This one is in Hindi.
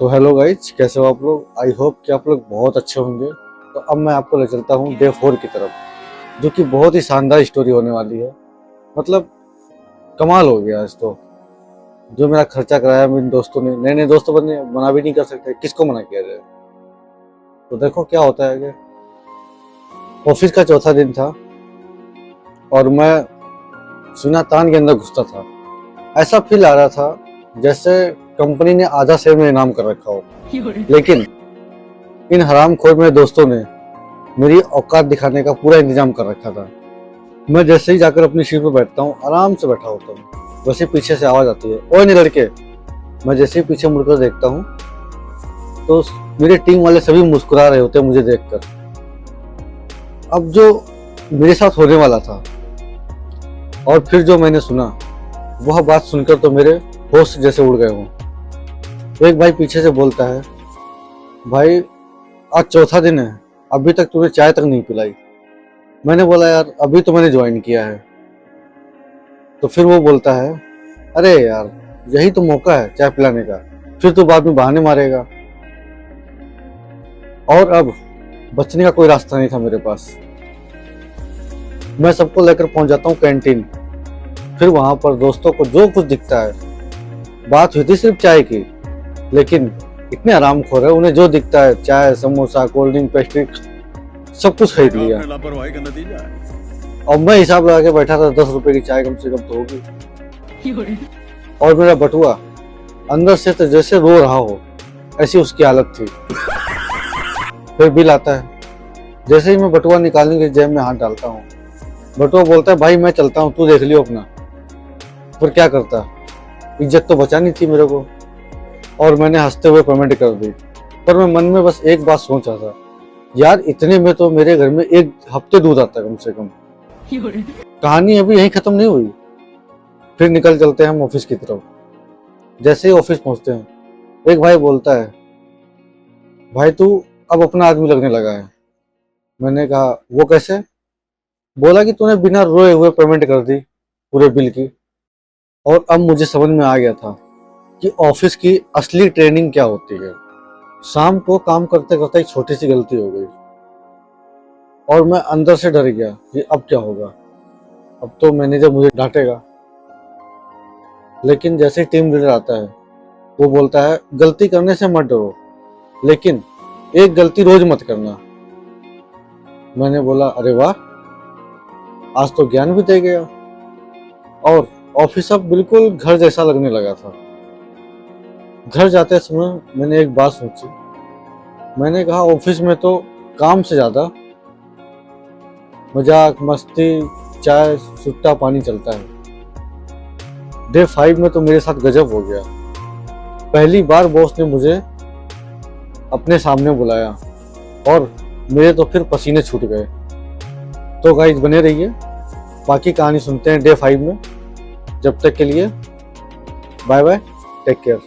तो हेलो गाइज, कैसे हो आप लोग। आई होप कि आप लोग बहुत अच्छे होंगे। तो अब मैं आपको ले चलता हूँ डे 4 की तरफ, जो कि बहुत ही शानदार स्टोरी होने वाली है। मतलब कमाल हो गया आज तो। जो मेरा खर्चा कराया मेरे दोस्तों ने, नए नए दोस्तों बने, मना भी नहीं कर सकते, किसको मना किया जाए। तो देखो क्या होता है कि ऑफिस का चौथा दिन था और मैं सीना तान के अंदर घुसता था। ऐसा फील आ रहा था जैसे कंपनी ने आधा शेयर मेरे नाम कर रखा हो। लेकिन इन हरामखोर मेरे दोस्तों ने मेरी औकात दिखाने का पूरा इंतजाम कर रखा था। मैं जैसे ही जाकर अपनी सीट पर बैठता हूँ, आराम से बैठा होता हूँ, वैसे पीछे से आवाज आती है, ओए नहीं लड़के। मैं जैसे ही पीछे मुड़कर देखता हूँ तो मेरे टीम वाले सभी मुस्कुरा रहे होते हैं मुझे देखकर। अब जो मेरे साथ होने वाला था और फिर जो मैंने सुना, वह बात सुनकर तो मेरे होश जैसे उड़ गए हों। एक भाई पीछे से बोलता है, भाई आज चौथा दिन है, अभी तक तूने चाय तक नहीं पिलाई। मैंने बोला, यार अभी तो मैंने ज्वाइन किया है। तो फिर वो बोलता है, अरे यार यही तो मौका है चाय पिलाने का, फिर तो बाद में बहाने मारेगा। और अब बचने का कोई रास्ता नहीं था मेरे पास। मैं सबको लेकर पहुंच जाता हूँ कैंटीन। फिर वहां पर दोस्तों को जो कुछ दिखता है, बात हुई थी सिर्फ चाय की, लेकिन इतने आरामखोर है, उन्हें जो दिखता है चाय, समोसा, कोल्ड ड्रिंक, पेस्ट्री, सब कुछ खरीद लिया। लापरवाही का नतीजा है। और मैं हिसाब लगा के बैठा था, 10 रुपए की चाय कम से कम तो होगी। और मेरा बटुआ अंदर से तो जैसे रो रहा हो, ऐसी उसकी हालत थी। फिर बिल आता है। जैसे ही मैं बटुआ निकालने की जेब में हाथ डालता हूँ, बटुआ बोलता है, भाई मैं चलता हूँ, तू देख लियो अपना। पर क्या करता, इज्जत तो बचानी थी मेरे को। और मैंने हंसते हुए पेमेंट कर दी। पर मैं मन में बस एक बात सोच रहा था, यार इतने में तो मेरे घर में एक हफ्ते दूध आता है कम से कम। कहानी अभी यहीं खत्म नहीं हुई। फिर निकल चलते हैं हम ऑफिस की तरफ। जैसे ही ऑफिस पहुंचते हैं, एक भाई बोलता है, भाई तू अब अपना आदमी लगने लगा है। मैंने कहा, वो कैसे। बोला कि तूने बिना रोए हुए पेमेंट कर दी पूरे बिल की। और अब मुझे समझ में आ गया था कि ऑफिस की असली ट्रेनिंग क्या होती है। शाम को काम करते करते एक छोटी सी गलती हो गई और मैं अंदर से डर गया कि अब क्या होगा। अब तो मैनेजर मुझे डांटेगा। लेकिन जैसे टीम लीडर आता है, वो बोलता है, गलती करने से मत डरो, लेकिन एक गलती रोज मत करना। मैंने बोला, अरे वाह, आज तो ज्ञान भी दे गया। और ऑफिस अब बिल्कुल घर जैसा लगने लगा था। घर जाते समय मैंने एक बात सोची। मैंने कहा, ऑफिस में तो काम से ज्यादा मजाक, मस्ती, चाय, सुट्टा पानी चलता है। डे 5 में तो मेरे साथ गजब हो गया। पहली बार बॉस ने मुझे अपने सामने बुलाया और मेरे तो फिर पसीने छूट गए। तो गाइस बने रहिए, बाकी कहानी सुनते हैं डे 5 में। जब तक के लिए बाय बाय, टेक केयर।